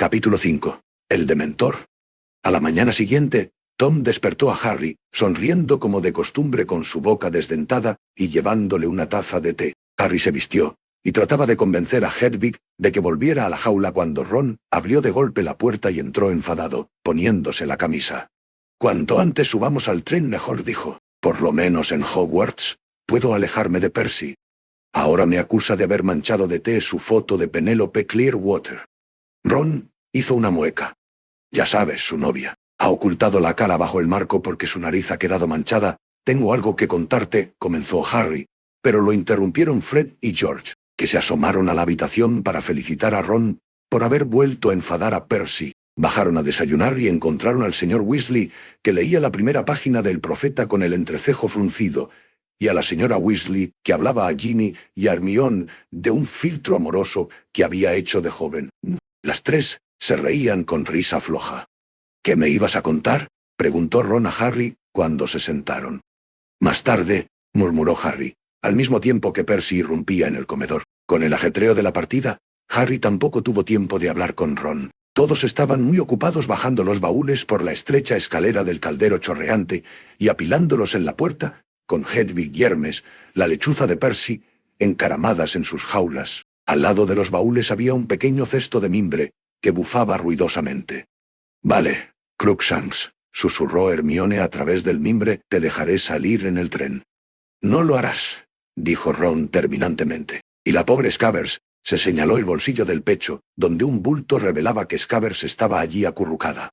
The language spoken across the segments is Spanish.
Capítulo 5. El Dementor. A la mañana siguiente, Tom despertó a Harry, sonriendo como de costumbre con su boca desdentada y llevándole una taza de té. Harry se vistió, y trataba de convencer a Hedwig de que volviera a la jaula cuando Ron abrió de golpe la puerta y entró enfadado, poniéndose la camisa. «Cuanto antes subamos al tren mejor», dijo. «Por lo menos en Hogwarts puedo alejarme de Percy. Ahora me acusa de haber manchado de té su foto de Penélope Clearwater». Ron hizo una mueca. «Ya sabes, su novia. Ha ocultado la cara bajo el marco porque su nariz ha quedado manchada. Tengo algo que contarte», comenzó Harry, pero lo interrumpieron Fred y George, que se asomaron a la habitación para felicitar a Ron por haber vuelto a enfadar a Percy. Bajaron a desayunar y encontraron al señor Weasley, que leía la primera página del Profeta con el entrecejo fruncido, y a la señora Weasley, que hablaba a Ginny y a Hermione de un filtro amoroso que había hecho de joven. Las tres se reían con risa floja. «¿Qué me ibas a contar?», preguntó Ron a Harry cuando se sentaron. «Más tarde», murmuró Harry, al mismo tiempo que Percy irrumpía en el comedor. Con el ajetreo de la partida, Harry tampoco tuvo tiempo de hablar con Ron. Todos estaban muy ocupados bajando los baúles por la estrecha escalera del caldero chorreante y apilándolos en la puerta, con Hedwig y Hermes, la lechuza de Percy, encaramadas en sus jaulas. Al lado de los baúles había un pequeño cesto de mimbre que bufaba ruidosamente. «Vale, Crookshanks», susurró Hermione a través del mimbre, «te dejaré salir en el tren». «No lo harás», dijo Ron terminantemente. Y la pobre Scabbers se señaló el bolsillo del pecho, donde un bulto revelaba que Scabbers estaba allí acurrucada.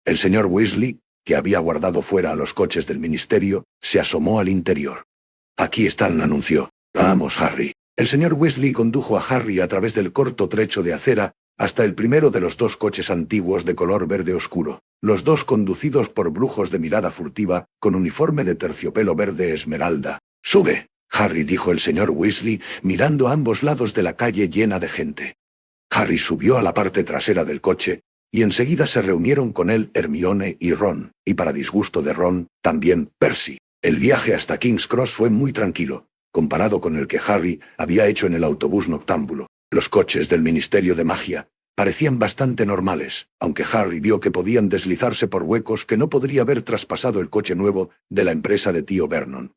El señor Weasley, que había guardado fuera a los coches del ministerio, se asomó al interior. «Aquí están», anunció. «Vamos, Harry». El señor Weasley condujo a Harry a través del corto trecho de acera hasta el primero de los dos coches antiguos de color verde oscuro, los dos conducidos por brujos de mirada furtiva con uniforme de terciopelo verde esmeralda. «Sube», Harry, dijo el señor Weasley, mirando a ambos lados de la calle llena de gente. Harry subió a la parte trasera del coche, y enseguida se reunieron con él Hermione y Ron, y para disgusto de Ron, también Percy. El viaje hasta King's Cross fue muy tranquilo, comparado con el que Harry había hecho en el autobús noctámbulo. Los coches del Ministerio de Magia parecían bastante normales, aunque Harry vio que podían deslizarse por huecos que no podría haber traspasado el coche nuevo de la empresa de tío Vernon.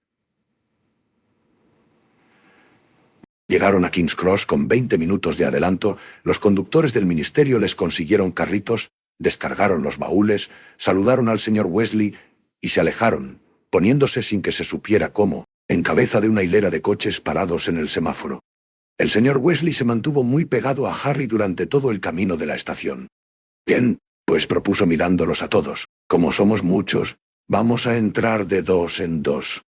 Llegaron a King's Cross con 20 minutos de adelanto. Los conductores del ministerio les consiguieron carritos, descargaron los baúles, saludaron al señor Weasley y se alejaron, poniéndose sin que se supiera cómo, en cabeza de una hilera de coches parados en el semáforo. El señor Weasley se mantuvo muy pegado a Harry durante todo el camino de la estación. «Bien», pues propuso mirándolos a todos. «Como somos muchos, vamos a entrar de dos en dos.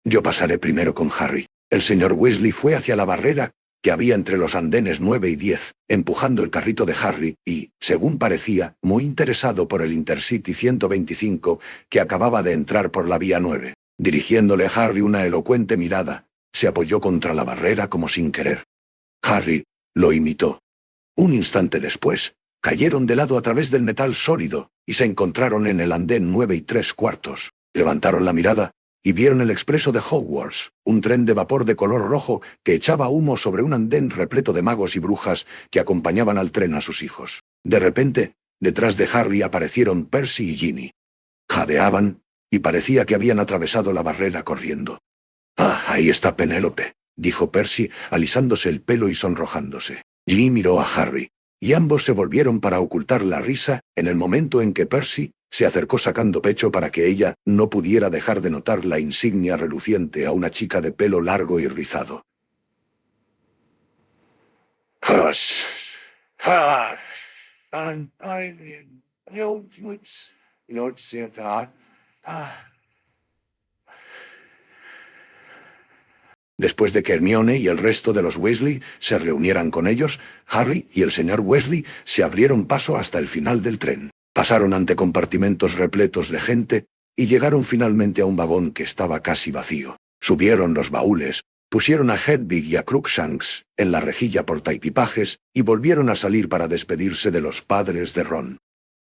Yo pasaré primero con Harry». El señor Weasley fue hacia la barrera que había entre los andenes 9 y 10, empujando el carrito de Harry y, según parecía, muy interesado por el Intercity 125 que acababa de entrar por la vía 9. Dirigiéndole a Harry una elocuente mirada, se apoyó contra la barrera como sin querer. Harry lo imitó. Un instante después, cayeron de lado a través del metal sólido y se encontraron en el andén 9 3/4. Levantaron la mirada y vieron el expreso de Hogwarts, un tren de vapor de color rojo que echaba humo sobre un andén repleto de magos y brujas que acompañaban al tren a sus hijos. De repente, detrás de Harry aparecieron Percy y Ginny. Jadeaban, y parecía que habían atravesado la barrera corriendo. «Ah, ahí está Penélope», dijo Percy, alisándose el pelo y sonrojándose. Ginny miró a Harry, y ambos se volvieron para ocultar la risa en el momento en que Percy se acercó sacando pecho para que ella no pudiera dejar de notar la insignia reluciente a una chica de pelo largo y rizado. Después de que Hermione y el resto de los Weasley se reunieran con ellos, Harry y el señor Weasley se abrieron paso hasta el final del tren. Pasaron ante compartimentos repletos de gente y llegaron finalmente a un vagón que estaba casi vacío. Subieron los baúles, pusieron a Hedwig y a Crookshanks en la rejilla portaequipajes y volvieron a salir para despedirse de los padres de Ron.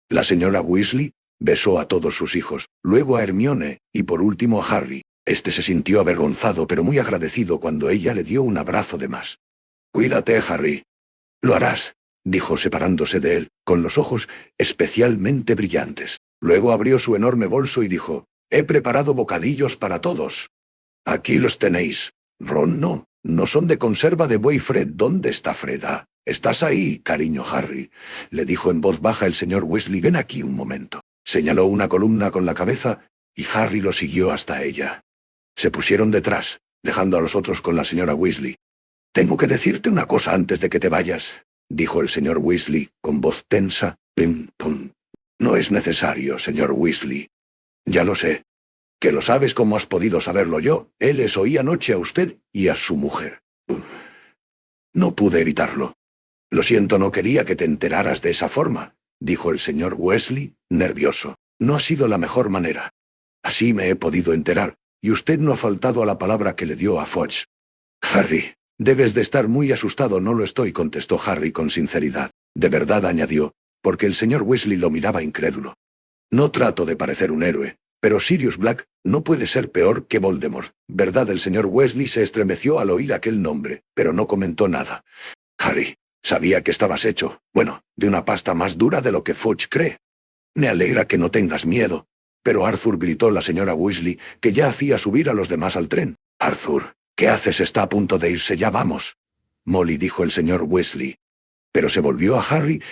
La señora Weasley besó a todos sus hijos, luego a Hermione y por último a Harry. Este se sintió avergonzado pero muy agradecido cuando ella le dio un abrazo de más. «Cuídate, Harry». «Lo harás», dijo separándose de él, con los ojos especialmente brillantes. Luego abrió su enorme bolso y dijo, «He preparado bocadillos para todos. Aquí los tenéis». «Ron, no son de conserva de buey, Fred. ¿Dónde está Freda? Estás ahí, cariño Harry», le dijo en voz baja el señor Weasley. «Ven aquí un momento». Señaló una columna con la cabeza y Harry lo siguió hasta ella. Se pusieron detrás, dejando a los otros con la señora Weasley. «Tengo que decirte una cosa antes de que te vayas», dijo el señor Weasley con voz tensa. «Pim, pum. No es necesario, señor Weasley. Ya lo sé. Que lo sabes como has podido saberlo yo. Él les oí anoche a usted y a su mujer. No pude evitarlo. Lo siento, no quería que te enteraras de esa forma», dijo el señor Weasley, nervioso. «No ha sido la mejor manera. Así me he podido enterar, y usted no ha faltado a la palabra que le dio a Fudge». «Harry, debes de estar muy asustado». «No lo estoy», contestó Harry con sinceridad. «De verdad», añadió, porque el señor Weasley lo miraba incrédulo. «No trato de parecer un héroe, pero Sirius Black no puede ser peor que Voldemort, ¿verdad?» El señor Weasley se estremeció al oír aquel nombre, pero no comentó nada. «Harry, sabía que estabas hecho, bueno, de una pasta más dura de lo que Fudge cree. Me alegra que no tengas miedo». «Pero Arthur», gritó la señora Weasley, que ya hacía subir a los demás al tren. «Arthur, ¿qué haces? Está a punto de irse, ya vamos». «Molly», dijo el señor Weasley. Pero se volvió a Harry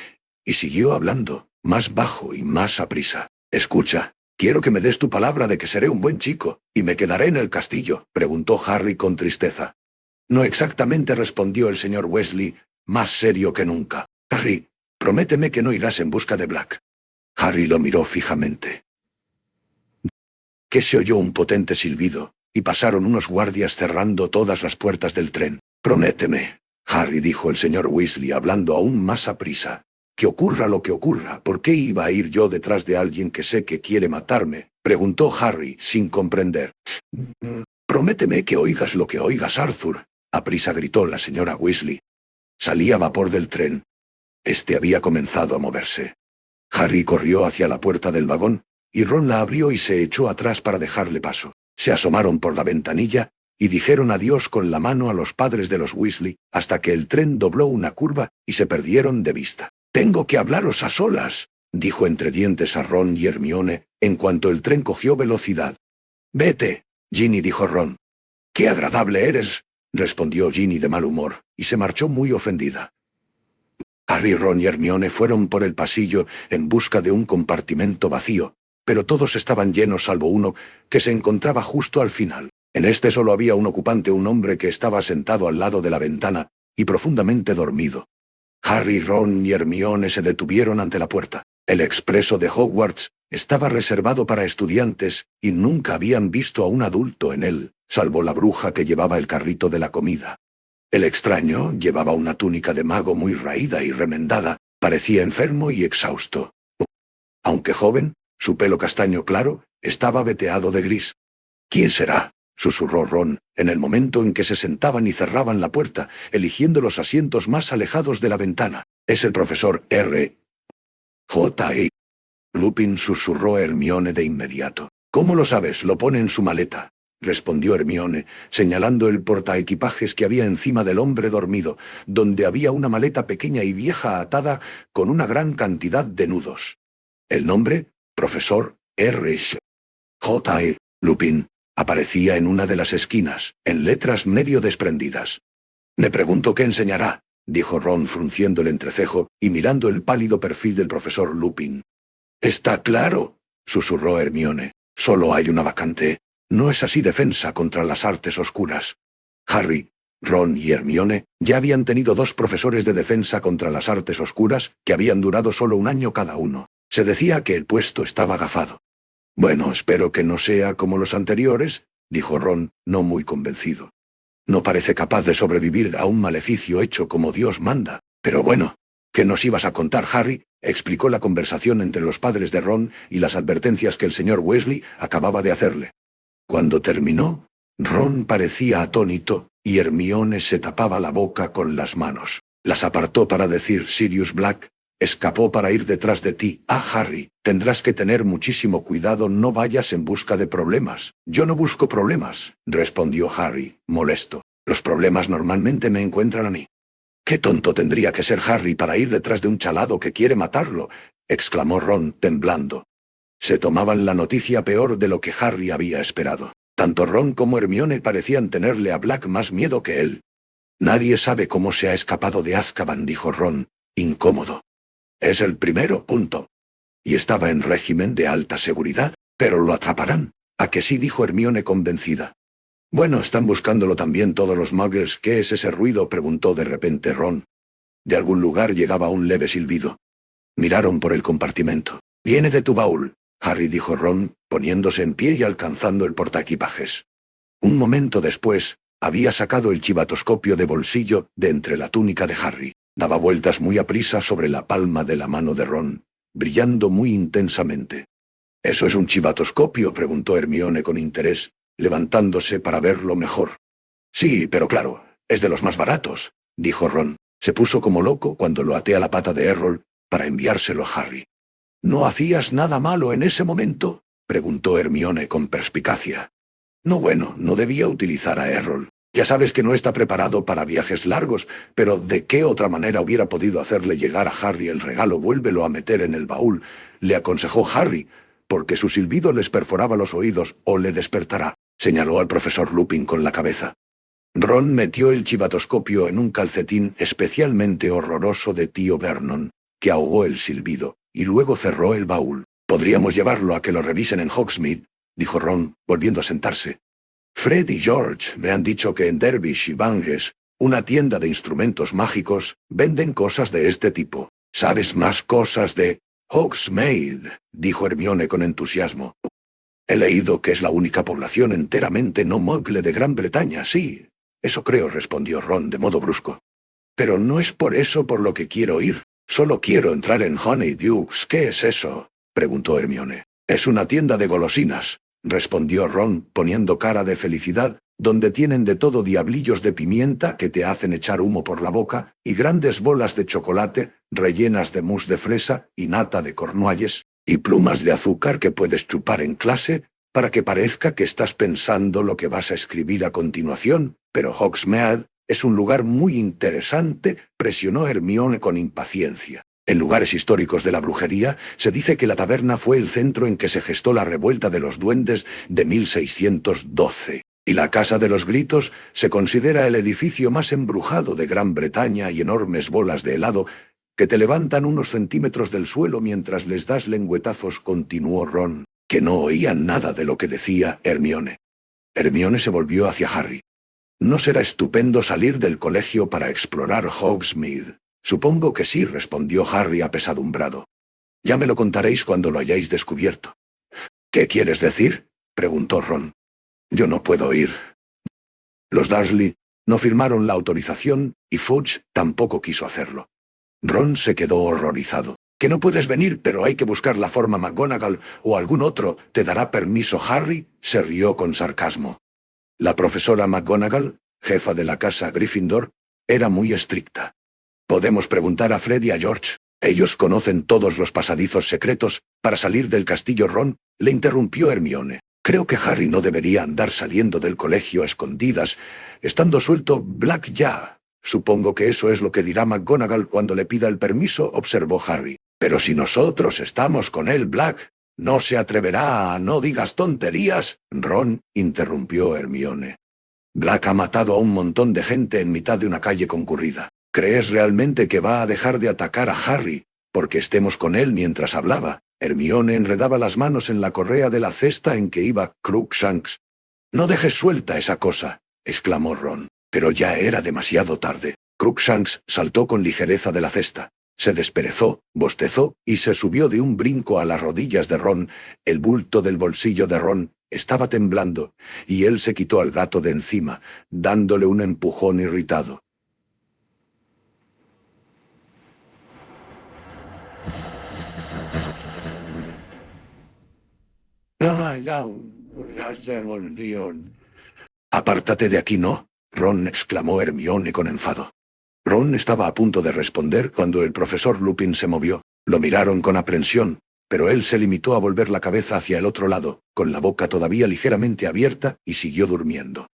y siguió hablando, más bajo y más aprisa. «Escucha, quiero que me des tu palabra de que seré un buen chico, y me quedaré en el castillo», preguntó Harry con tristeza. «No exactamente», respondió el señor Weasley, más serio que nunca. «Harry, prométeme que no irás en busca de Black». Harry lo miró fijamente. Que se oyó un potente silbido, y pasaron unos guardias cerrando todas las puertas del tren. «Prométeme, Harry», dijo el señor Weasley hablando aún más aprisa, «que ocurra lo que ocurra». «¿Por qué iba a ir yo detrás de alguien que sé que quiere matarme?», preguntó Harry, sin comprender. «Prométeme que oigas lo que oigas, Arthur», aprisa gritó la señora Weasley. Salía vapor del tren. Este había comenzado a moverse. Harry corrió hacia la puerta del vagón, y Ron la abrió y se echó atrás para dejarle paso. Se asomaron por la ventanilla y dijeron adiós con la mano a los padres de los Weasley hasta que el tren dobló una curva y se perdieron de vista. «Tengo que hablaros a solas», dijo entre dientes a Ron y Hermione en cuanto el tren cogió velocidad. «Vete, Ginny», dijo Ron. «Qué agradable eres», respondió Ginny de mal humor, y se marchó muy ofendida. Harry, Ron y Hermione fueron por el pasillo en busca de un compartimento vacío, pero todos estaban llenos salvo uno, que se encontraba justo al final. En este solo había un ocupante, un hombre que estaba sentado al lado de la ventana y profundamente dormido. Harry, Ron y Hermione se detuvieron ante la puerta. El expreso de Hogwarts estaba reservado para estudiantes y nunca habían visto a un adulto en él, salvo la bruja que llevaba el carrito de la comida. El extraño llevaba una túnica de mago muy raída y remendada, parecía enfermo y exhausto. Aunque joven, su pelo castaño claro estaba veteado de gris. «¿Quién será?», susurró Ron, en el momento en que se sentaban y cerraban la puerta, eligiendo los asientos más alejados de la ventana. «Es el profesor R. J.E. Lupin», susurró Hermione de inmediato. «¿Cómo lo sabes? Lo pone en su maleta», respondió Hermione, señalando el portaequipajes que había encima del hombre dormido, donde había una maleta pequeña y vieja atada con una gran cantidad de nudos. El nombre, profesor R. J.E. Lupin, aparecía en una de las esquinas, en letras medio desprendidas. «Me pregunto qué enseñará», dijo Ron frunciendo el entrecejo y mirando el pálido perfil del profesor Lupin. «Está claro», susurró Hermione. «Solo hay una vacante. ¿No es así? Defensa contra las artes oscuras». Harry, Ron y Hermione ya habían tenido 2 profesores de defensa contra las artes oscuras que habían durado solo un año cada uno. Se decía que el puesto estaba agafado. «Bueno, espero que no sea como los anteriores», dijo Ron, no muy convencido. «No parece capaz de sobrevivir a un maleficio hecho como Dios manda. Pero bueno, ¿qué nos ibas a contar, Harry?», explicó la conversación entre los padres de Ron y las advertencias que el señor Weasley acababa de hacerle. Cuando terminó, Ron parecía atónito y Hermione se tapaba la boca con las manos. Las apartó para decir: «Sirius Black escapó para ir detrás de ti. Ah, Harry, tendrás que tener muchísimo cuidado, no vayas en busca de problemas». «Yo no busco problemas», respondió Harry, molesto. «Los problemas normalmente me encuentran a mí». «¡Qué tonto tendría que ser Harry para ir detrás de un chalado que quiere matarlo!», exclamó Ron, temblando. Se tomaban la noticia peor de lo que Harry había esperado. Tanto Ron como Hermione parecían tenerle a Black más miedo que él. «Nadie sabe cómo se ha escapado de Azkaban», dijo Ron, incómodo. «Es el primero, punto. Y estaba en régimen de alta seguridad, pero lo atraparán». «¿A que sí?», dijo Hermione convencida. «Bueno, están buscándolo también todos los muggles». «¿Qué es ese ruido?», preguntó de repente Ron. De algún lugar llegaba un leve silbido. Miraron por el compartimento. «Viene de tu baúl», Harry, dijo Ron, poniéndose en pie y alcanzando el portaequipajes. Un momento después, había sacado el chivatoscopio de bolsillo de entre la túnica de Harry. Daba vueltas muy aprisa sobre la palma de la mano de Ron, brillando muy intensamente. «¿Eso es un chivatoscopio?», preguntó Hermione con interés, levantándose para verlo mejor. «Sí, pero claro, es de los más baratos», dijo Ron. Se puso como loco cuando lo até a la pata de Errol para enviárselo a Harry. «¿No hacías nada malo en ese momento?», preguntó Hermione con perspicacia. «No, bueno, no debía utilizar a Errol. Ya sabes que no está preparado para viajes largos, pero ¿de qué otra manera hubiera podido hacerle llegar a Harry el regalo? Vuélvelo a meter en el baúl», le aconsejó Harry, porque su silbido les perforaba los oídos o le despertará, señaló al profesor Lupin con la cabeza. Ron metió el chivatoscopio en un calcetín especialmente horroroso de tío Vernon, que ahogó el silbido, y luego cerró el baúl. «Podríamos llevarlo a que lo revisen en Hogsmeade», dijo Ron, volviendo a sentarse. «Fred y George me han dicho que en Dervish y Banges, una tienda de instrumentos mágicos, venden cosas de este tipo. ¿Sabes más cosas de Hogsmeade?», dijo Hermione con entusiasmo. «He leído que es la única población enteramente no muggle de Gran Bretaña, sí. Eso creo», respondió Ron de modo brusco. «Pero no es por eso por lo que quiero ir. Solo quiero entrar en Honeydukes». «¿Qué es eso?», preguntó Hermione. «Es una tienda de golosinas», respondió Ron poniendo cara de felicidad, «donde tienen de todo diablillos de pimienta que te hacen echar humo por la boca y grandes bolas de chocolate rellenas de mousse de fresa y nata de Cornualles y plumas de azúcar que puedes chupar en clase para que parezca que estás pensando lo que vas a escribir a continuación. Pero Hogsmeade es un lugar muy interesante», presionó Hermione con impaciencia. «En lugares históricos de la brujería, se dice que la taberna fue el centro en que se gestó la revuelta de los duendes de 1612. Y la Casa de los Gritos se considera el edificio más embrujado de Gran Bretaña y enormes bolas de helado que te levantan unos centímetros del suelo mientras les das lengüetazos», continuó Ron, que no oían nada de lo que decía Hermione. Hermione se volvió hacia Harry. «¿No será estupendo salir del colegio para explorar Hogsmeade?». «Supongo que sí», respondió Harry apesadumbrado. «Ya me lo contaréis cuando lo hayáis descubierto». «¿Qué quieres decir?», preguntó Ron. «Yo no puedo ir». Los Dursley no firmaron la autorización y Fudge tampoco quiso hacerlo. Ron se quedó horrorizado. «¿Que no puedes venir, pero hay que buscar la forma McGonagall o algún otro? ¿Te dará permiso Harry?», se rió con sarcasmo. La profesora McGonagall, jefa de la casa Gryffindor, era muy estricta. «Podemos preguntar a Fred y a George. Ellos conocen todos los pasadizos secretos para salir del castillo». «Ron», le interrumpió Hermione. «Creo que Harry no debería andar saliendo del colegio a escondidas, estando suelto Black ya». «Supongo que eso es lo que dirá McGonagall cuando le pida el permiso», observó Harry. «Pero si nosotros estamos con él, Black, no se atreverá a...». «No digas tonterías, Ron», interrumpió Hermione. «Black ha matado a un montón de gente en mitad de una calle concurrida. ¿Crees realmente que va a dejar de atacar a Harry porque estemos con él mientras hablaba?» Hermione enredaba las manos en la correa de la cesta en que iba Crookshanks. «No dejes suelta esa cosa», exclamó Ron. Pero ya era demasiado tarde. Crookshanks saltó con ligereza de la cesta. Se desperezó, bostezó y se subió de un brinco a las rodillas de Ron. El bulto del bolsillo de Ron estaba temblando, y él se quitó al gato de encima, dándole un empujón irritado. «Apártate de aquí, ¿no?», Ron exclamó Hermione con enfado. Ron estaba a punto de responder cuando el profesor Lupin se movió. Lo miraron con aprensión, pero él se limitó a volver la cabeza hacia el otro lado, con la boca todavía ligeramente abierta, y siguió durmiendo.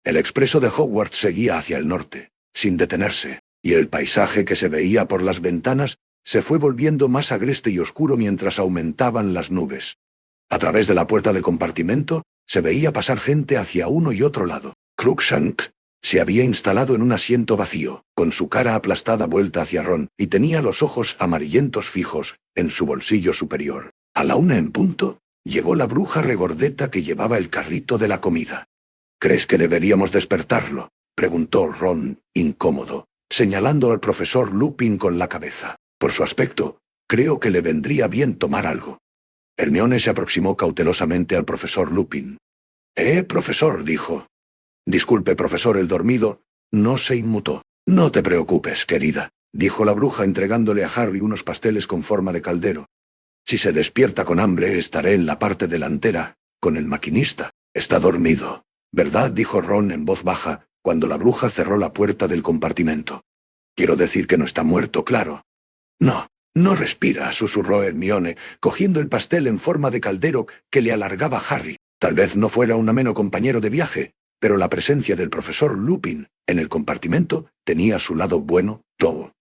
El expreso de Hogwarts seguía hacia el norte, sin detenerse. y el paisaje que se veía por las ventanas se fue volviendo más agreste y oscuro mientras aumentaban las nubes. A través de la puerta del compartimento se veía pasar gente hacia uno y otro lado. Cruikshank se había instalado en un asiento vacío, con su cara aplastada vuelta hacia Ron, y tenía los ojos amarillentos fijos en su bolsillo superior. A la 1 en punto, llegó la bruja regordeta que llevaba el carrito de la comida. —¿Crees que deberíamos despertarlo? —preguntó Ron, incómodo, señalando al profesor Lupin con la cabeza. Por su aspecto, creo que le vendría bien tomar algo. Hermione se aproximó cautelosamente al profesor Lupin. Profesor —dijo. —Disculpe, profesor, el dormido no se inmutó. —No te preocupes, querida —dijo la bruja entregándole a Harry unos pasteles con forma de caldero. Si se despierta con hambre, estaré en la parte delantera, con el maquinista. Está dormido, ¿verdad? —dijo Ron en voz baja, cuando la bruja cerró la puerta del compartimento. —Quiero decir que no está muerto, claro. —No, no respira —susurró Hermione, cogiendo el pastel en forma de caldero que le alargaba Harry. Tal vez no fuera un ameno compañero de viaje, pero la presencia del profesor Lupin en el compartimento tenía su lado bueno. Todo.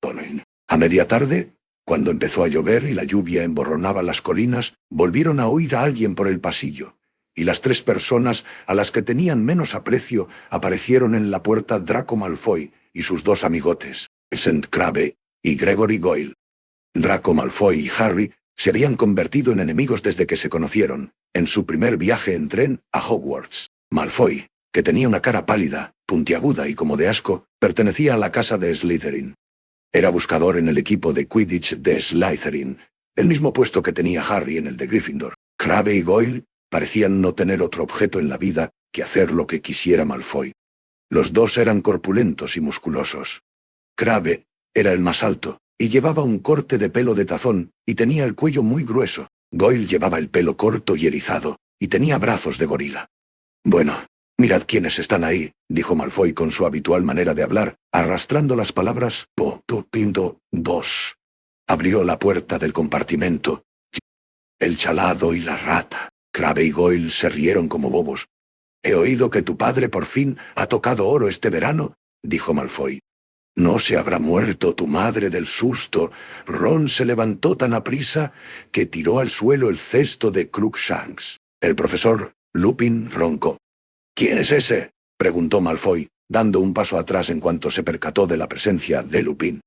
A media tarde, cuando empezó a llover y la lluvia emborronaba las colinas, volvieron a oír a alguien por el pasillo, y las 3 personas a las que tenían menos aprecio aparecieron en la puerta: Draco Malfoy y sus 2 amigotes, St. Crabbe y Gregory Goyle. Draco Malfoy y Harry se habían convertido en enemigos desde que se conocieron, en su primer viaje en tren a Hogwarts. Malfoy, que tenía una cara pálida, puntiaguda y como de asco, pertenecía a la casa de Slytherin. Era buscador en el equipo de Quidditch de Slytherin, el mismo puesto que tenía Harry en el de Gryffindor. Crabbe y Goyle parecían no tener otro objeto en la vida que hacer lo que quisiera Malfoy. Los 2 eran corpulentos y musculosos. Crabbe era el más alto, y llevaba un corte de pelo de tazón, y tenía el cuello muy grueso. Goyle llevaba el pelo corto y erizado, y tenía brazos de gorila. —Bueno, mirad quiénes están ahí —dijo Malfoy con su habitual manera de hablar, arrastrando las palabras po-tu-pindo. 2. Abrió la puerta del compartimento. El chalado y la rata. Crabbe y Goyle se rieron como bobos. —He oído que tu padre por fin ha tocado oro este verano —dijo Malfoy. —¿No se habrá muerto tu madre del susto? Ron se levantó tan aprisa que tiró al suelo el cesto de Cruikshanks. El profesor Lupin roncó. —¿Quién es ese? —preguntó Malfoy, dando un paso atrás en cuanto se percató de la presencia de Lupin.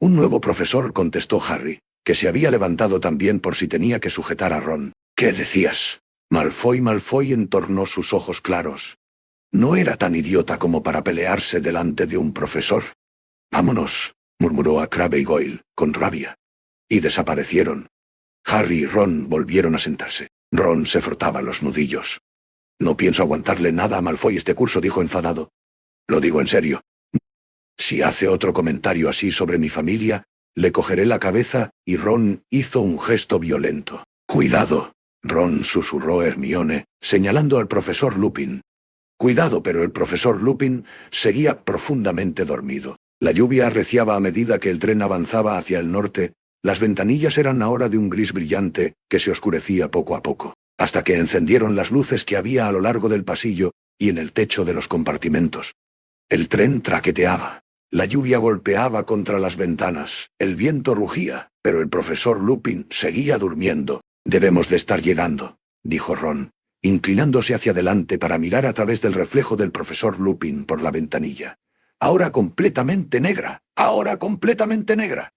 —Un nuevo profesor —contestó Harry, que se había levantado también por si tenía que sujetar a Ron. —¿Qué decías? Malfoy entornó sus ojos claros. No era tan idiota como para pelearse delante de un profesor. —Vámonos —murmuró a Crabbe y Goyle, con rabia. Y desaparecieron. Harry y Ron volvieron a sentarse. Ron se frotaba los nudillos. —No pienso aguantarle nada a Malfoy este curso —dijo enfadado—. Lo digo en serio. Si hace otro comentario así sobre mi familia, le cogeré la cabeza. Y Ron hizo un gesto violento. —Cuidado —Ron susurró Hermione, señalando al profesor Lupin. Cuidado, pero el profesor Lupin seguía profundamente dormido. La lluvia arreciaba a medida que el tren avanzaba hacia el norte. Las ventanillas eran ahora de un gris brillante que se oscurecía poco a poco, hasta que encendieron las luces que había a lo largo del pasillo y en el techo de los compartimentos. El tren traqueteaba. La lluvia golpeaba contra las ventanas. El viento rugía, pero el profesor Lupin seguía durmiendo. —Debemos de estar llegando —dijo Ron, inclinándose hacia adelante para mirar a través del reflejo del profesor Lupin por la ventanilla. —Ahora completamente negra, ahora completamente negra.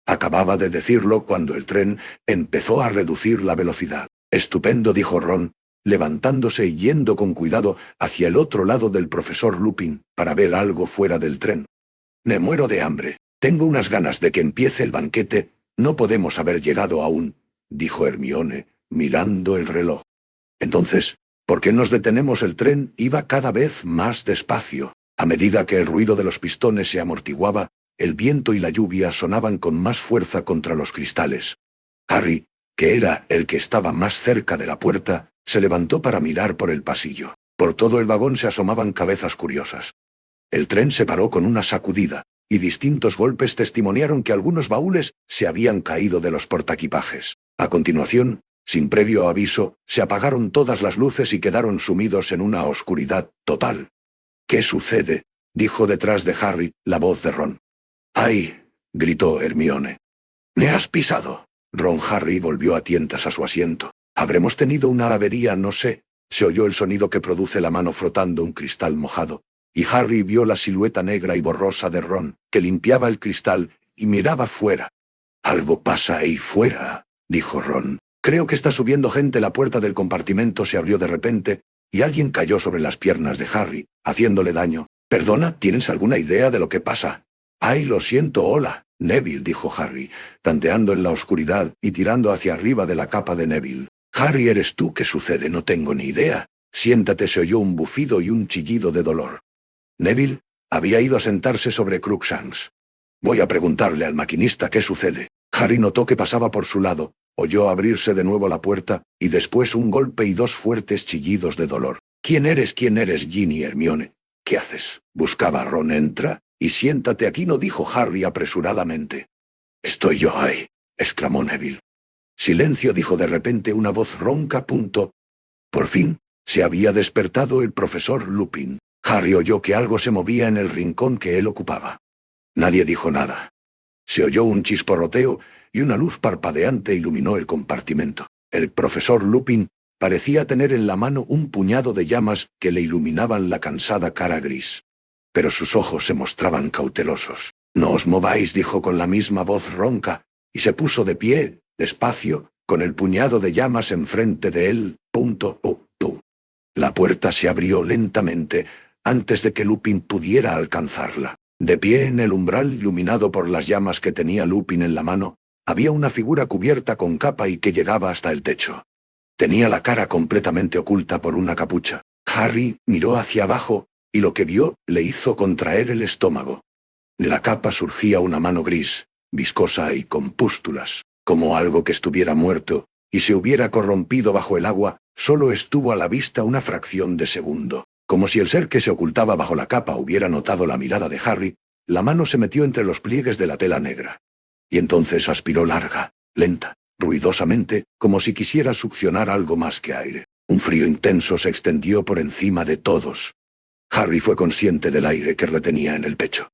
Acababa de decirlo cuando el tren empezó a reducir la velocidad. —Estupendo —dijo Ron, levantándose y yendo con cuidado hacia el otro lado del profesor Lupin para ver algo fuera del tren. —Me muero de hambre. Tengo unas ganas de que empiece el banquete. No podemos haber llegado aún —dijo Hermione, mirando el reloj. Entonces, ¿por qué nos detenemos? El tren iba cada vez más despacio. A medida que el ruido de los pistones se amortiguaba, el viento y la lluvia sonaban con más fuerza contra los cristales. Harry, que era el que estaba más cerca de la puerta, se levantó para mirar por el pasillo. Por todo el vagón se asomaban cabezas curiosas. El tren se paró con una sacudida, y distintos golpes testimoniaron que algunos baúles se habían caído de los portaequipajes. A continuación, sin previo aviso, se apagaron todas las luces y quedaron sumidos en una oscuridad total. —¿Qué sucede? —dijo detrás de Harry la voz de Ron. ¡Ay! Gritó Hermione. —¡Me has pisado! Ron Harry volvió a tientas a su asiento. —Habremos tenido una avería, no sé. Se oyó el sonido que produce la mano frotando un cristal mojado, y Harry vio la silueta negra y borrosa de Ron, que limpiaba el cristal y miraba fuera. —Algo pasa ahí fuera —dijo Ron—. Creo que está subiendo gente. La puerta del compartimento se abrió de repente, y alguien cayó sobre las piernas de Harry, haciéndole daño. —Perdona, ¿tienes alguna idea de lo que pasa? —Ay, lo siento, hola, Neville —dijo Harry, tanteando en la oscuridad y tirando hacia arriba de la capa de Neville. —Harry, ¿eres tú? ¿Qué sucede? No tengo ni idea. Siéntate. Se oyó un bufido y un chillido de dolor. Neville había ido a sentarse sobre Crookshanks. —Voy a preguntarle al maquinista qué sucede. Harry notó que pasaba por su lado, oyó abrirse de nuevo la puerta, y después un golpe y dos fuertes chillidos de dolor. —¿Quién eres? ¿Quién eres? Ginny y Hermione. —¿Qué haces? Buscaba a Ron. —Entra y siéntate aquí —no dijo Harry apresuradamente. —Estoy yo ahí —exclamó Neville. —Silencio —dijo de repente una voz ronca. Por fin se había despertado el profesor Lupin. Harry oyó que algo se movía en el rincón que él ocupaba. Nadie dijo nada. Se oyó un chisporroteo y una luz parpadeante iluminó el compartimento. El profesor Lupin parecía tener en la mano un puñado de llamas que le iluminaban la cansada cara gris. Pero sus ojos se mostraban cautelosos. —No os mováis —dijo con la misma voz ronca, y se puso de pie, despacio, con el puñado de llamas enfrente de él. La puerta se abrió lentamente antes de que Lupin pudiera alcanzarla. De pie en el umbral, iluminado por las llamas que tenía Lupin en la mano, había una figura cubierta con capa y que llegaba hasta el techo. Tenía la cara completamente oculta por una capucha. Harry miró hacia abajo, y lo que vio le hizo contraer el estómago. De la capa surgía una mano gris, viscosa y con pústulas, como algo que estuviera muerto, y se hubiera corrompido bajo el agua. Solo estuvo a la vista una fracción de segundo. Como si el ser que se ocultaba bajo la capa hubiera notado la mirada de Harry, la mano se metió entre los pliegues de la tela negra. Y entonces aspiró larga, lenta, ruidosamente, como si quisiera succionar algo más que aire. Un frío intenso se extendió por encima de todos. Harry fue consciente del aire que retenía en el pecho.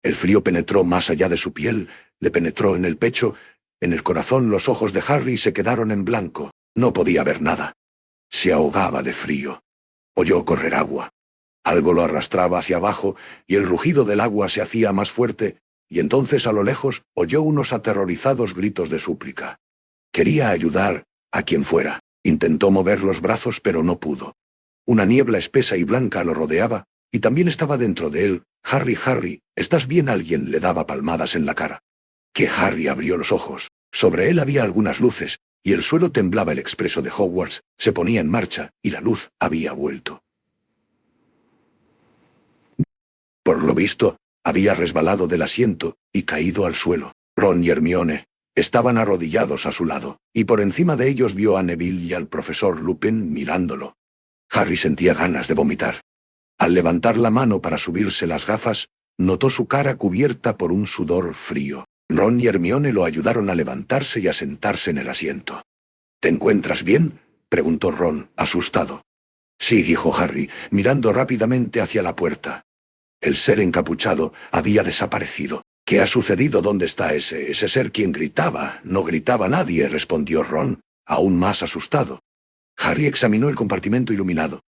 El frío penetró más allá de su piel, le penetró en el pecho, en el corazón. Los ojos de Harry se quedaron en blanco. No podía ver nada. Se ahogaba de frío. Oyó correr agua. Algo lo arrastraba hacia abajo, y el rugido del agua se hacía más fuerte, y entonces a lo lejos oyó unos aterrorizados gritos de súplica. Quería ayudar a quien fuera. Intentó mover los brazos, pero no pudo. Una niebla espesa y blanca lo rodeaba, y también estaba dentro de él. Harry, ¿estás bien? Alguien le daba palmadas en la cara. Que Harry abrió los ojos. Sobre él había algunas luces, y el suelo temblaba. El expreso de Hogwarts se ponía en marcha, y la luz había vuelto. Por lo visto, había resbalado del asiento y caído al suelo. Ron y Hermione estaban arrodillados a su lado, y por encima de ellos vio a Neville y al profesor Lupin mirándolo. Harry sentía ganas de vomitar. Al levantar la mano para subirse las gafas, notó su cara cubierta por un sudor frío. Ron y Hermione lo ayudaron a levantarse y a sentarse en el asiento. —¿Te encuentras bien? —preguntó Ron, asustado. —Sí —dijo Harry, mirando rápidamente hacia la puerta. El ser encapuchado había desaparecido. —¿Qué ha sucedido? ¿Dónde está ese ser? ¿Quién gritaba? —No gritaba nadie —respondió Ron, aún más asustado. Harry examinó el compartimento iluminado.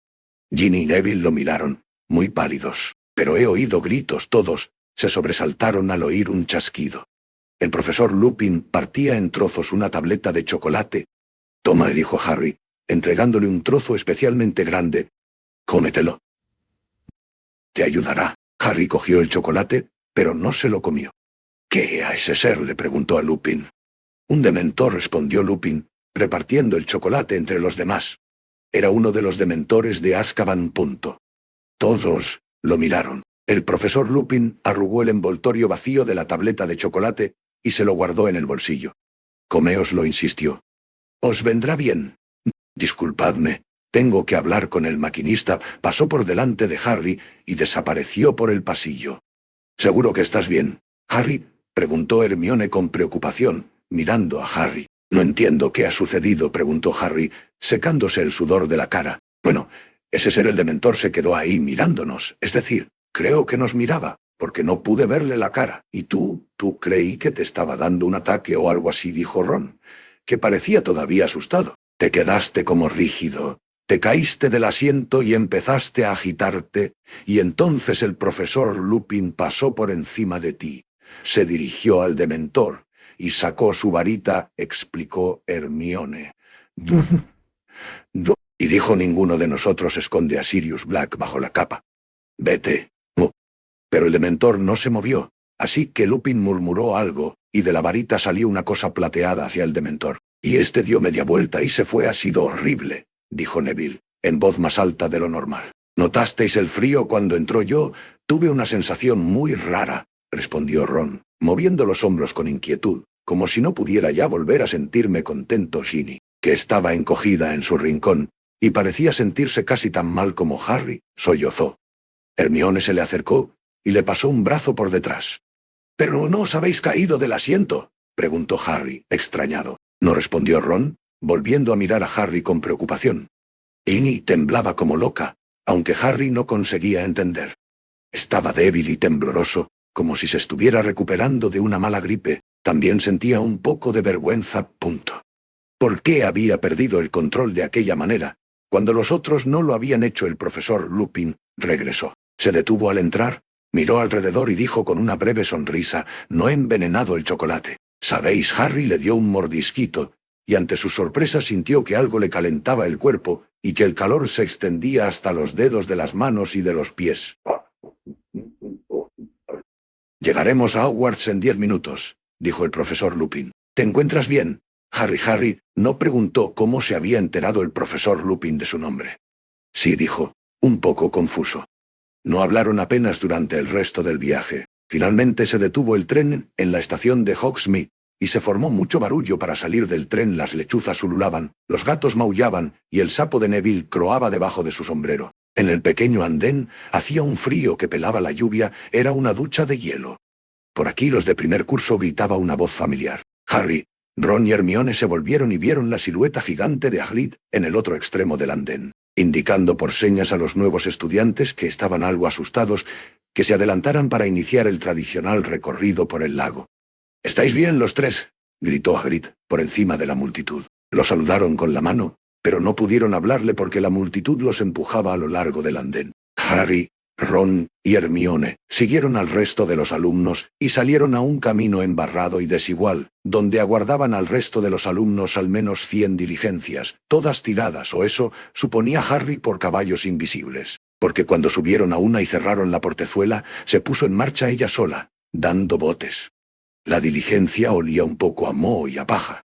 Ginny y Neville lo miraron, muy pálidos. —Pero he oído gritos. Todos se sobresaltaron al oír un chasquido. El profesor Lupin partía en trozos una tableta de chocolate. —Toma —dijo Harry, entregándole un trozo especialmente grande—. Cómetelo. Te ayudará. Harry cogió el chocolate, pero no se lo comió. —¿Qué a ese ser? —le preguntó a Lupin. —Un dementor —respondió Lupin, repartiendo el chocolate entre los demás. Era uno de los dementores de Azkaban. Todos lo miraron. El profesor Lupin arrugó el envoltorio vacío de la tableta de chocolate y se lo guardó en el bolsillo. —Coméoslo —insistió—. —Os vendrá bien. Disculpadme, tengo que hablar con el maquinista. Pasó por delante de Harry y desapareció por el pasillo. —¿Seguro que estás bien, Harry? —preguntó Hermione con preocupación, mirando a Harry. —No entiendo qué ha sucedido —preguntó Harry, secándose el sudor de la cara. —Bueno, ese ser el dementor se quedó ahí mirándonos, es decir, creo que nos miraba. porque no pude verle la cara. Y tú creí que te estaba dando un ataque o algo así, dijo Ron, que parecía todavía asustado. Te quedaste como rígido, te caíste del asiento y empezaste a agitarte, y entonces el profesor Lupin pasó por encima de ti. Se dirigió al Dementor y sacó su varita, explicó Hermione. Y dijo: ninguno de nosotros esconde a Sirius Black bajo la capa. Vete. Pero el Dementor no se movió, así que Lupin murmuró algo, y de la varita salió una cosa plateada hacia el Dementor. Y este dio media vuelta y se fue. Ha sido horrible, dijo Neville, en voz más alta de lo normal. ¿Notasteis el frío cuando entró? Yo tuve una sensación muy rara, respondió Ron, moviendo los hombros con inquietud, como si no pudiera ya volver a sentirme contento. Ginny, que estaba encogida en su rincón, y parecía sentirse casi tan mal como Harry, sollozó. Hermione se le acercó y le pasó un brazo por detrás. —¿Pero no os habéis caído del asiento? —preguntó Harry, extrañado. No respondió Ron, volviendo a mirar a Harry con preocupación. Ginny temblaba como loca, aunque Harry no conseguía entender. Estaba débil y tembloroso, como si se estuviera recuperando de una mala gripe. También sentía un poco de vergüenza. ¿Por qué había perdido el control de aquella manera? Cuando los otros no lo habían hecho, el profesor Lupin regresó. Se detuvo al entrar, miró alrededor y dijo con una breve sonrisa: no he envenenado el chocolate. ¿Sabéis? Harry le dio un mordisquito, y ante su sorpresa sintió que algo le calentaba el cuerpo, y que el calor se extendía hasta los dedos de las manos y de los pies. Llegaremos a Hogwarts en 10 minutos, dijo el profesor Lupin. ¿Te encuentras bien, Harry? Harry no preguntó cómo se había enterado el profesor Lupin de su nombre. Sí, dijo, un poco confuso. No hablaron apenas durante el resto del viaje. Finalmente se detuvo el tren en la estación de Hogsmeade, y se formó mucho barullo para salir del tren. Las lechuzas ululaban, los gatos maullaban, y el sapo de Neville croaba debajo de su sombrero. En el pequeño andén hacía un frío que pelaba la lluvia. Era una ducha de hielo. Por aquí los de primer curso, gritaba una voz familiar. Harry, Ron y Hermione se volvieron y vieron la silueta gigante de Hagrid en el otro extremo del andén, indicando por señas a los nuevos estudiantes, que estaban algo asustados, que se adelantaran para iniciar el tradicional recorrido por el lago. —¿Estáis bien los tres? —gritó Hagrid, por encima de la multitud. Lo saludaron con la mano, pero no pudieron hablarle porque la multitud los empujaba a lo largo del andén. Harry, Ron y Hermione siguieron al resto de los alumnos y salieron a un camino embarrado y desigual, donde aguardaban al resto de los alumnos al menos 100 diligencias, todas tiradas, o eso suponía Harry, por caballos invisibles, porque cuando subieron a una y cerraron la portezuela, se puso en marcha ella sola, dando botes. La diligencia olía un poco a moho y a paja.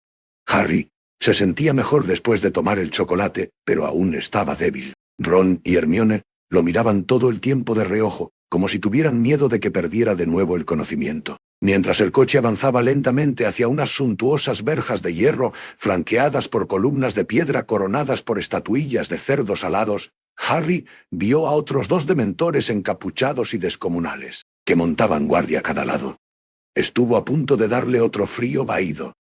Harry se sentía mejor después de tomar el chocolate, pero aún estaba débil. Ron y Hermione lo miraban todo el tiempo de reojo, como si tuvieran miedo de que perdiera de nuevo el conocimiento. Mientras el coche avanzaba lentamente hacia unas suntuosas verjas de hierro, flanqueadas por columnas de piedra coronadas por estatuillas de cerdos alados, Harry vio a otros 2 dementores encapuchados y descomunales, que montaban guardia a cada lado. Estuvo a punto de darle otro frío vaído.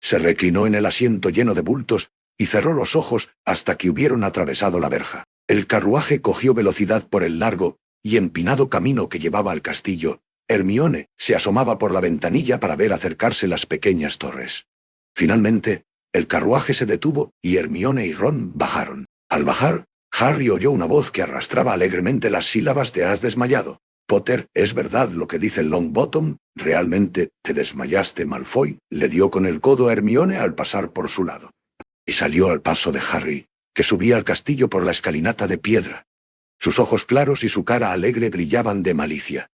Se reclinó en el asiento lleno de bultos y cerró los ojos hasta que hubieron atravesado la verja. El carruaje cogió velocidad por el largo y empinado camino que llevaba al castillo. Hermione se asomaba por la ventanilla para ver acercarse las pequeñas torres. Finalmente, el carruaje se detuvo y Hermione y Ron bajaron. Al bajar, Harry oyó una voz que arrastraba alegremente las sílabas de: has desmayado. Potter, ¿es verdad lo que dice Longbottom? ¿Realmente te desmayaste? Malfoy le dio con el codo a Hermione al pasar por su lado. Y salió al paso de Harry, que subía al castillo por la escalinata de piedra. Sus ojos claros y su cara alegre brillaban de malicia.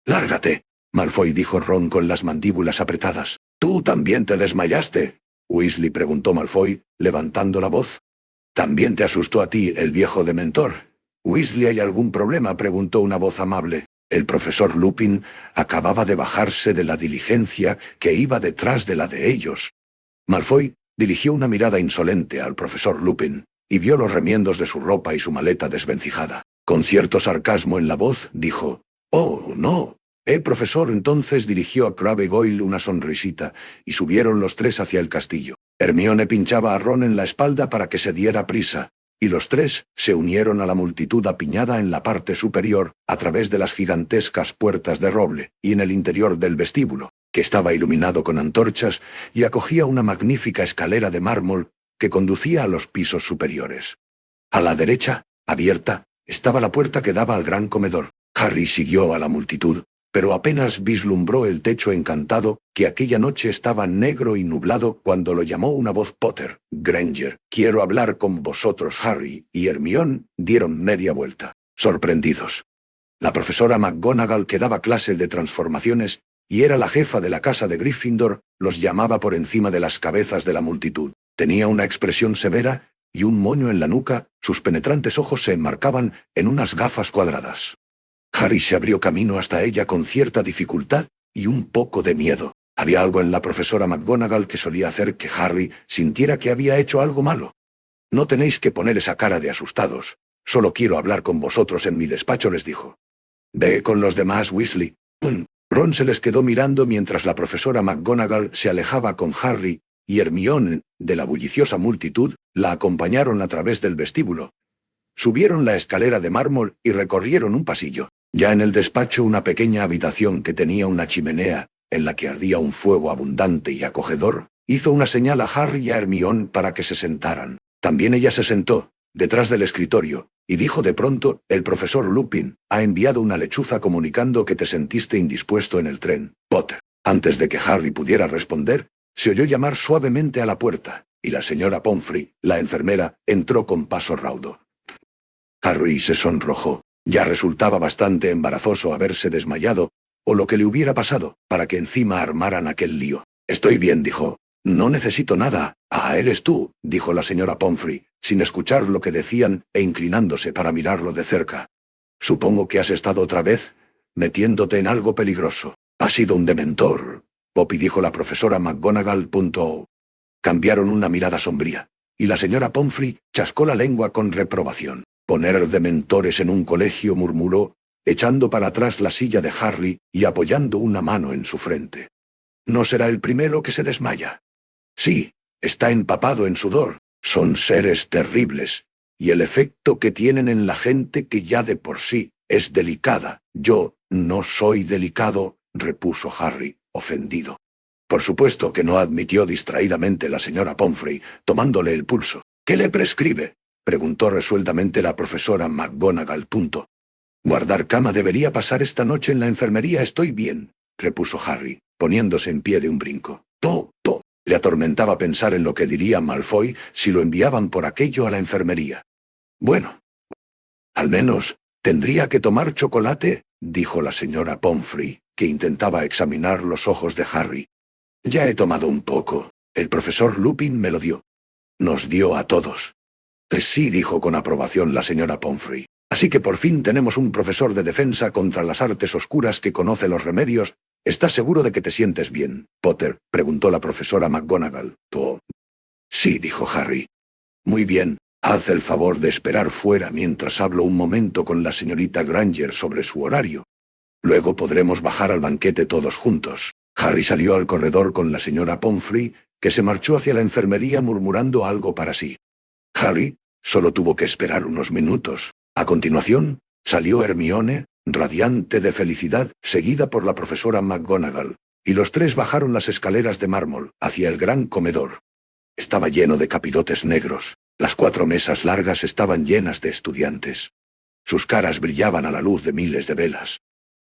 —¡Lárgate! Malfoy, dijo Ron con las mandíbulas apretadas. —¿Tú también te desmayaste? Weasley preguntó Malfoy, levantando la voz. —¿También te asustó a ti el viejo dementor? —Weasley, ¿hay algún problema? —preguntó una voz amable. El profesor Lupin acababa de bajarse de la diligencia que iba detrás de la de ellos. Malfoy dirigió una mirada insolente al profesor Lupin, y vio los remiendos de su ropa y su maleta desvencijada. Con cierto sarcasmo en la voz, dijo: «Oh, no». Profesor, entonces dirigió a Crabbe y Goyle una sonrisita, y subieron los 3 hacia el castillo. Hermione pinchaba a Ron en la espalda para que se diera prisa, y los tres se unieron a la multitud apiñada en la parte superior, a través de las gigantescas puertas de roble, y en el interior del vestíbulo, que estaba iluminado con antorchas y acogía una magnífica escalera de mármol que conducía a los pisos superiores. A la derecha, abierta, estaba la puerta que daba al gran comedor. Harry siguió a la multitud, pero apenas vislumbró el techo encantado, que aquella noche estaba negro y nublado, cuando lo llamó una voz. Potter, Granger, quiero hablar con vosotros. Harry y Hermione dieron media vuelta, sorprendidos. La profesora McGonagall, que daba clase de transformaciones, y era la jefa de la casa de Gryffindor, los llamaba por encima de las cabezas de la multitud. Tenía una expresión severa y un moño en la nuca, sus penetrantes ojos se enmarcaban en unas gafas cuadradas. Harry se abrió camino hasta ella con cierta dificultad y un poco de miedo. Había algo en la profesora McGonagall que solía hacer que Harry sintiera que había hecho algo malo. No tenéis que poner esa cara de asustados. Solo quiero hablar con vosotros en mi despacho, les dijo. Ve con los demás, Weasley. Ron se les quedó mirando mientras la profesora McGonagall se alejaba con Harry, y Hermione, de la bulliciosa multitud, la acompañaron a través del vestíbulo. Subieron la escalera de mármol y recorrieron un pasillo. Ya en el despacho, una pequeña habitación que tenía una chimenea, en la que ardía un fuego abundante y acogedor, hizo una señal a Harry y a Hermione para que se sentaran. También ella se sentó, detrás del escritorio, y dijo de pronto: el profesor Lupin ha enviado una lechuza comunicando que te sentiste indispuesto en el tren, Potter. Antes de que Harry pudiera responder, se oyó llamar suavemente a la puerta, y la señora Pomfrey, la enfermera, entró con paso raudo. Harry se sonrojó. Ya resultaba bastante embarazoso haberse desmayado, o lo que le hubiera pasado, para que encima armaran aquel lío. Estoy bien, dijo. No necesito nada. Ah, eres tú, dijo la señora Pomfrey, sin escuchar lo que decían e inclinándose para mirarlo de cerca. Supongo que has estado otra vez metiéndote en algo peligroso. Ha sido un dementor, Poppy, dijo la profesora McGonagall. Cambiaron una mirada sombría, y la señora Pomfrey chascó la lengua con reprobación. Poner dementores en un colegio, murmuró, echando para atrás la silla de Harry y apoyando una mano en su frente. No será el primero que se desmaya. Sí, está empapado en sudor. Son seres terribles, y el efecto que tienen en la gente, que ya de por sí es delicada. Yo no soy delicado, repuso Harry, ofendido. Por supuesto que no, admitió distraídamente la señora Pomfrey, tomándole el pulso. ¿Qué le prescribe?, preguntó resueltamente la profesora McGonagall. Guardar cama. Debería pasar esta noche en la enfermería. Estoy bien, repuso Harry, poniéndose en pie de un brinco. Le atormentaba pensar en lo que diría Malfoy si lo enviaban por aquello a la enfermería. Bueno, al menos tendría que tomar chocolate, dijo la señora Pomfrey, que intentaba examinar los ojos de Harry. Ya he tomado un poco. El profesor Lupin me lo dio. Nos dio a todos. Sí, dijo con aprobación la señora Pomfrey. Así que por fin tenemos un profesor de defensa contra las artes oscuras que conoce los remedios. ¿Estás seguro de que te sientes bien, Potter?, preguntó la profesora McGonagall. Sí, dijo Harry. Muy bien, haz el favor de esperar fuera mientras hablo un momento con la señorita Granger sobre su horario. Luego podremos bajar al banquete todos juntos. Harry salió al corredor con la señora Pomfrey, que se marchó hacia la enfermería murmurando algo para sí. Harry solo tuvo que esperar unos minutos. A continuación, salió Hermione, radiante de felicidad, seguida por la profesora McGonagall, y los tres bajaron las escaleras de mármol, hacia el gran comedor. Estaba lleno de capirotes negros. Las 4 mesas largas estaban llenas de estudiantes. Sus caras brillaban a la luz de miles de velas.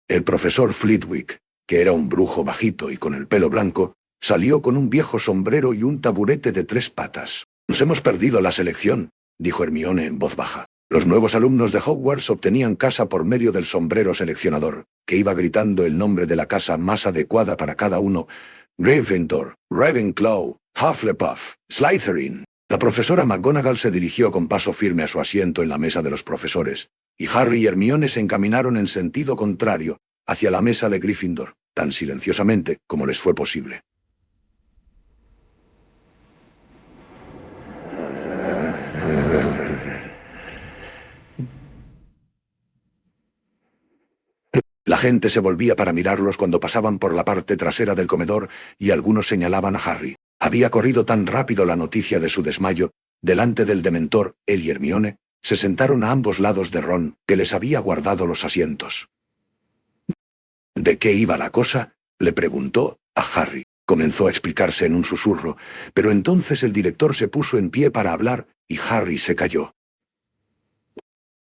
El profesor Flitwick, que era un brujo bajito y con el pelo blanco, salió con un viejo sombrero y un taburete de 3 patas. «Nos hemos perdido la selección», dijo Hermione en voz baja. Los nuevos alumnos de Hogwarts obtenían casa por medio del sombrero seleccionador, que iba gritando el nombre de la casa más adecuada para cada uno. Gryffindor, Ravenclaw, Hufflepuff, Slytherin. La profesora McGonagall se dirigió con paso firme a su asiento en la mesa de los profesores, y Harry y Hermione se encaminaron en sentido contrario, hacia la mesa de Gryffindor, tan silenciosamente como les fue posible. La gente se volvía para mirarlos cuando pasaban por la parte trasera del comedor, y algunos señalaban a Harry. Había corrido tan rápido la noticia de su desmayo delante del Dementor, él y Hermione se sentaron a ambos lados de Ron, que les había guardado los asientos. ¿De qué iba la cosa?, le preguntó a Harry. Comenzó a explicarse en un susurro, pero entonces el director se puso en pie para hablar y Harry se calló.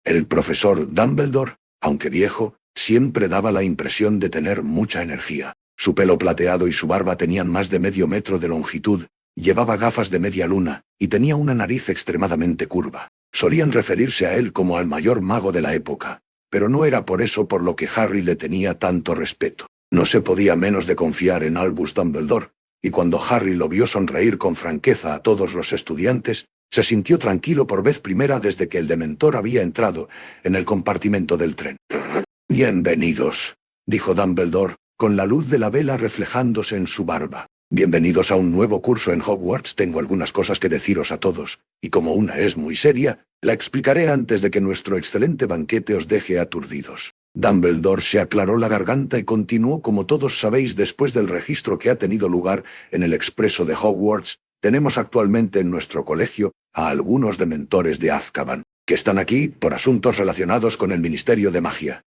El profesor Dumbledore, aunque viejo, siempre daba la impresión de tener mucha energía. Su pelo plateado y su barba tenían más de medio metro de longitud, llevaba gafas de media luna y tenía una nariz extremadamente curva. Solían referirse a él como al mayor mago de la época, pero no era por eso por lo que Harry le tenía tanto respeto. No se podía menos de confiar en Albus Dumbledore, y cuando Harry lo vio sonreír con franqueza a todos los estudiantes, se sintió tranquilo por vez primera desde que el Dementor había entrado en el compartimento del tren. «Bienvenidos», dijo Dumbledore, con la luz de la vela reflejándose en su barba. «Bienvenidos a un nuevo curso en Hogwarts. Tengo algunas cosas que deciros a todos, y como una es muy seria, la explicaré antes de que nuestro excelente banquete os deje aturdidos». Dumbledore se aclaró la garganta y continuó: como todos sabéis, después del registro que ha tenido lugar en el expreso de Hogwarts, tenemos actualmente en nuestro colegio a algunos dementores de Azkaban, que están aquí por asuntos relacionados con el Ministerio de Magia.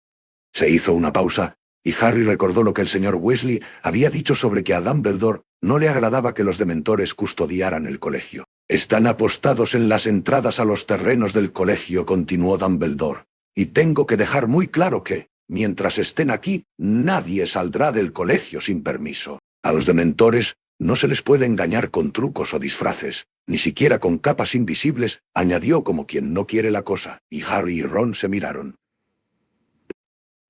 Se hizo una pausa, y Harry recordó lo que el señor Weasley había dicho sobre que a Dumbledore no le agradaba que los dementores custodiaran el colegio. «Están apostados en las entradas a los terrenos del colegio», continuó Dumbledore, «y tengo que dejar muy claro que, mientras estén aquí, nadie saldrá del colegio sin permiso. A los dementores no se les puede engañar con trucos o disfraces, ni siquiera con capas invisibles», añadió como quien no quiere la cosa, y Harry y Ron se miraron.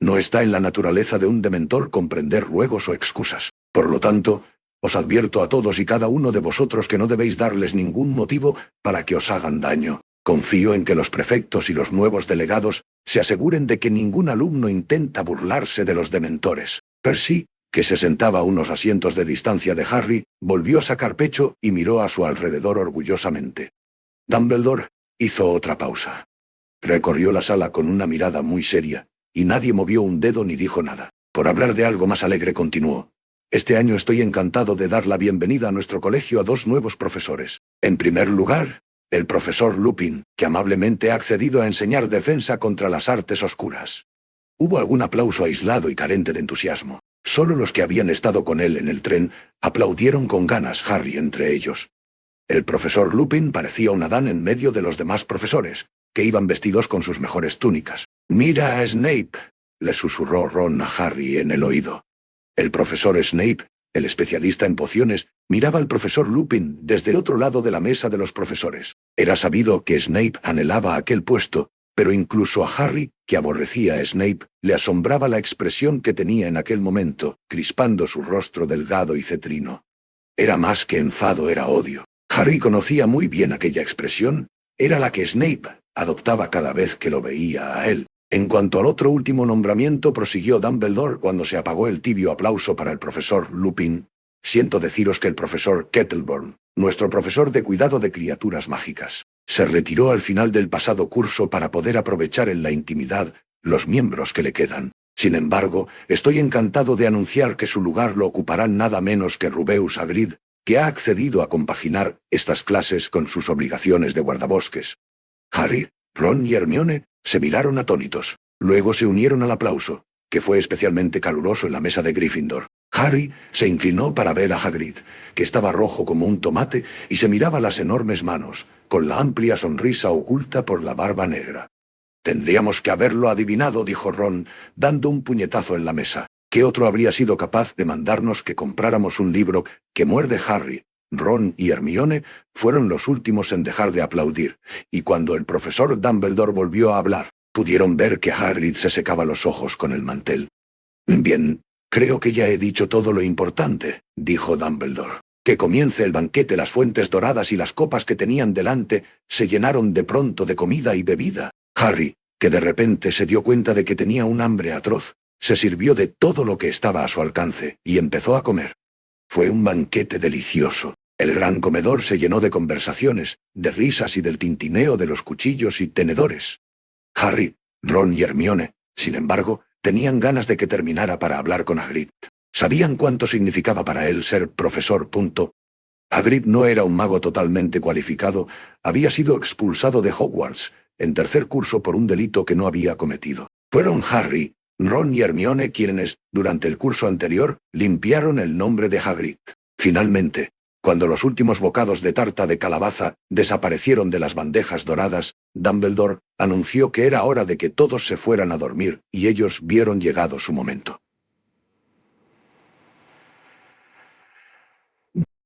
No está en la naturaleza de un dementor comprender ruegos o excusas. Por lo tanto, os advierto a todos y cada uno de vosotros que no debéis darles ningún motivo para que os hagan daño. Confío en que los prefectos y los nuevos delegados se aseguren de que ningún alumno intenta burlarse de los dementores. Percy, que se sentaba a unos asientos de distancia de Harry, volvió a sacar pecho y miró a su alrededor orgullosamente. Dumbledore hizo otra pausa. Recorrió la sala con una mirada muy seria, y nadie movió un dedo ni dijo nada. Por hablar de algo más alegre, continuó: «Este año estoy encantado de dar la bienvenida a nuestro colegio a dos nuevos profesores. En primer lugar, el profesor Lupin, que amablemente ha accedido a enseñar defensa contra las artes oscuras». Hubo algún aplauso aislado y carente de entusiasmo. Solo los que habían estado con él en el tren aplaudieron con ganas, Harry entre ellos. El profesor Lupin parecía un Adán en medio de los demás profesores, que iban vestidos con sus mejores túnicas. «Mira a Snape», le susurró Ron a Harry en el oído. El profesor Snape, el especialista en pociones, miraba al profesor Lupin desde el otro lado de la mesa de los profesores. Era sabido que Snape anhelaba aquel puesto, pero incluso a Harry, que aborrecía a Snape, le asombraba la expresión que tenía en aquel momento, crispando su rostro delgado y cetrino. Era más que enfado, era odio. Harry conocía muy bien aquella expresión, era la que Snape adoptaba cada vez que lo veía a él. En cuanto al otro último nombramiento, prosiguió Dumbledore cuando se apagó el tibio aplauso para el profesor Lupin, siento deciros que el profesor Kettleborn, nuestro profesor de cuidado de criaturas mágicas, se retiró al final del pasado curso para poder aprovechar en la intimidad los miembros que le quedan. Sin embargo, estoy encantado de anunciar que su lugar lo ocuparán nada menos que Rubeus Hagrid, que ha accedido a compaginar estas clases con sus obligaciones de guardabosques. Harry, Ron y Hermione se miraron atónitos. Luego se unieron al aplauso, que fue especialmente caluroso en la mesa de Gryffindor. Harry se inclinó para ver a Hagrid, que estaba rojo como un tomate y se miraba las enormes manos, con la amplia sonrisa oculta por la barba negra. «Tendríamos que haberlo adivinado», dijo Ron, dando un puñetazo en la mesa. «¿Qué otro habría sido capaz de mandarnos que compráramos un libro que muerde Harry?» Ron y Hermione fueron los últimos en dejar de aplaudir, y cuando el profesor Dumbledore volvió a hablar, pudieron ver que Hagrid se secaba los ojos con el mantel. «Bien, creo que ya he dicho todo lo importante», dijo Dumbledore. «Que comience el banquete». Las fuentes doradas y las copas que tenían delante se llenaron de pronto de comida y bebida. Harry, que de repente se dio cuenta de que tenía un hambre atroz, se sirvió de todo lo que estaba a su alcance y empezó a comer. Fue un banquete delicioso. El gran comedor se llenó de conversaciones, de risas y del tintineo de los cuchillos y tenedores. Harry, Ron y Hermione, sin embargo, tenían ganas de que terminara para hablar con Hagrid. Sabían cuánto significaba para él ser profesor. Hagrid no era un mago totalmente cualificado, había sido expulsado de Hogwarts en tercer curso por un delito que no había cometido. Fueron Harry, Ron y Hermione quienes, durante el curso anterior, limpiaron el nombre de Hagrid. Finalmente, cuando los últimos bocados de tarta de calabaza desaparecieron de las bandejas doradas, Dumbledore anunció que era hora de que todos se fueran a dormir, y ellos vieron llegado su momento.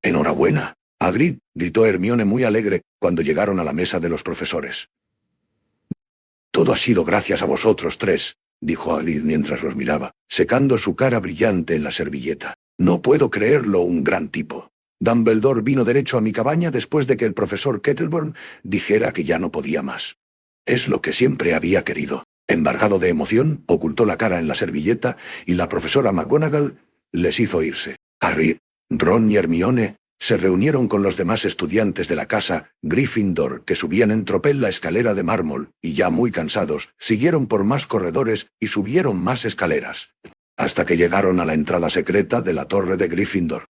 «¡Enhorabuena, Hagrid!», gritó Hermione muy alegre cuando llegaron a la mesa de los profesores. «Todo ha sido gracias a vosotros tres», dijo Hagrid mientras los miraba, secando su cara brillante en la servilleta. «No puedo creerlo, un gran tipo. Dumbledore vino derecho a mi cabaña después de que el profesor Kettleburn dijera que ya no podía más. Es lo que siempre había querido». Embargado de emoción, ocultó la cara en la servilleta y la profesora McGonagall les hizo irse. Harry, Ron y Hermione se reunieron con los demás estudiantes de la casa Gryffindor que subían en tropel la escalera de mármol y ya muy cansados, siguieron por más corredores y subieron más escaleras, hasta que llegaron a la entrada secreta de la torre de Gryffindor.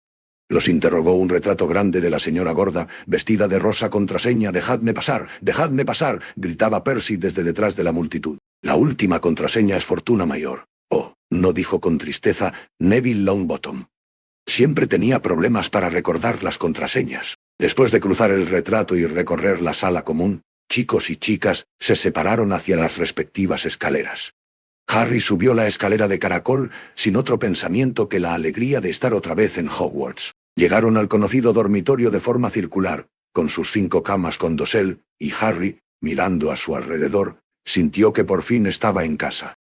Los interrogó un retrato grande de la señora gorda, vestida de rosa contraseña. «¡Dejadme pasar!», gritaba Percy desde detrás de la multitud. «La última contraseña es fortuna mayor». «Oh», no dijo con tristeza Neville Longbottom. Siempre tenía problemas para recordar las contraseñas. Después de cruzar el retrato y recorrer la sala común, chicos y chicas se separaron hacia las respectivas escaleras. Harry subió la escalera de caracol sin otro pensamiento que la alegría de estar otra vez en Hogwarts. Llegaron al conocido dormitorio de forma circular, con sus 5 camas con dosel, y Harry, mirando a su alrededor, sintió que por fin estaba en casa.